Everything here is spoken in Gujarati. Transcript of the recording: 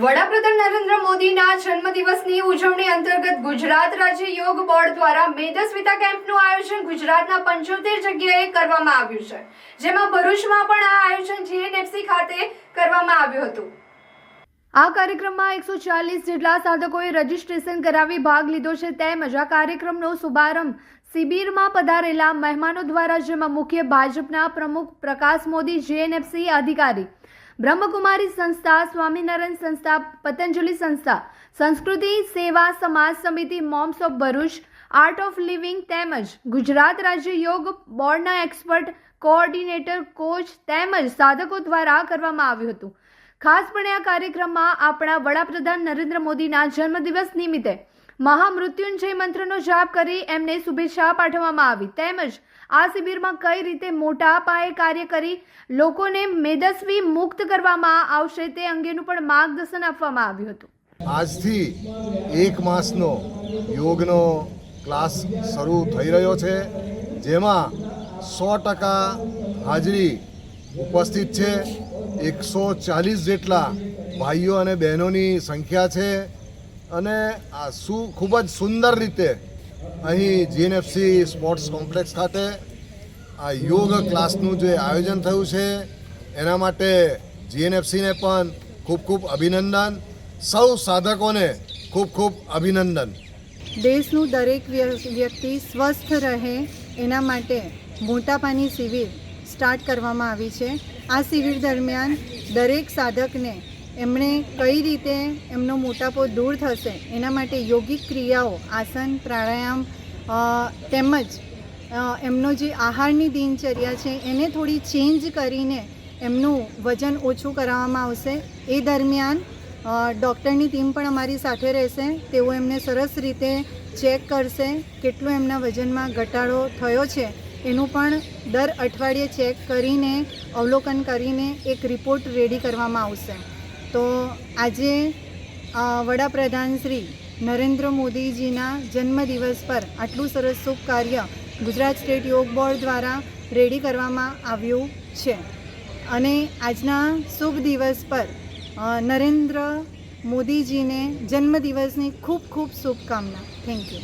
વડાપ્રધાન નરેન્દ્ર મોદીના જન્મદિવસની ઉજવણી અંતર્ગત ગુજરાત રાજ્ય યોગ બોર્ડ દ્વારા મેદસ્વીતા કેમ્પનું આયોજન ગુજરાતના 75 જગ્યાએ કરવામાં આવ્યું છે, જેમાં ભરૂચમાં પણ આ આયોજન જીએનએફસી ખાતે કરવામાં આવ્યું હતું। આ કાર્યક્રમમાં 140 જેટલા સાધકોએ રજીસ્ટ્રેશન કરાવી ભાગ લીધો છે, તેમજ આ કાર્યક્રમનો શુભારંભ શિબિરમાં પધારેલા મહેમાનો દ્વારા, જેમાં મુખ્ય ભાજપના પ્રમુખ પ્રકાશ મોદી, જીએનએફસી અધિકારી, બ્રહ્મકુમારી સંસ્થા, સ્વામિનારાયણ સંસ્થા, પતંજલિ સંસ્થા, સંસ્કૃતિ સેવા સમાજ સમિતિ, moms of Bharuch, art of living તેમજ ગુજરાત રાજ્ય યોગ બોર્ડના એક્સપર્ટ, કોઓર્ડિનેટર, કોચ તેમજ સાધકો દ્વારા કરવામાં આવ્યું હતું। ખાસપણે આ કાર્યક્રમમાં આપણા વડાપ્રધાન નરેન્દ્ર મોદીના જન્મદિવસ નિમિત્તે મહામૃત્યુંજય મંત્રનો જાપ કરી એમને શુભેચ્છા પાઠવવામાં આવી, તેમજ આ શિબિરમાં કઈ રીતે મોટા પાયે કાર્ય કરી લોકોને મેદસ્વી મુક્ત કરવામાં આવશે તે અંગેનું પણ માર્ગદર્શન આપવામાં આવ્યું હતું। આજથી 1 માસનો યોગનો ક્લાસ શરૂ થઈ રહ્યો છે, જેમાં 100% હાજરી ઉપસ્થિત છે। 140 જેટલા ભાઈઓ અને બહેનોની સંખ્યા છે અને આ ખૂબ જ સુંદર રીતે અહીં જીએનએફસી સ્પોર્ટ્સ કોમ્પ્લેક્સ ખાતે આ યોગ ક્લાસનું જે આયોજન થયું છે એના માટે જીએનએફસીને પણ ખૂબ ખૂબ અભિનંદન, સૌ સાધકોને ખૂબ ખૂબ અભિનંદન। દેશનું દરેક વ્યક્તિ સ્વસ્થ રહે એના માટે મોટાપાની શિબિર સ્ટાર્ટ કરવામાં આવી છે। આ શિબિર દરમિયાન દરેક સાધકને એમણે કઈ રીતે એમનો મોટાપો દૂર થશે એના માટે યોગિક ક્રિયાઓ, આસન, પ્રાણાયામ તેમજ એમનો જે આહારની દિનચર્યા છે એને થોડી ચેન્જ કરીને એમનું વજન ઓછું કરાવવામાં આવશે। એ દરમિયાન ડૉક્ટરની ટીમ પણ અમારી સાથે રહેશે, તેઓ એમને સરસ રીતે ચેક કરશે, કેટલો એમના વજનમાં ઘટાડો થયો છે એનું પણ દર અઠવાડિયે ચેક કરીને અવલોકન કરીને એક રિપોર્ટ રેડી કરવામાં આવશે। તો આજે વડાપ્રધાન શ્રી નરેન્દ્ર મોદીજીના જન્મદિવસ પર આટલું સરસ શુભ કાર્ય ગુજરાત સ્ટેટ યોગ બોર્ડ દ્વારા રેડી કરવામાં આવ્યું છે અને આજના શુભ દિવસ પર નરેન્દ્ર મોદીજીને જન્મદિવસની ખૂબ ખૂબ શુભકામના। Thank you.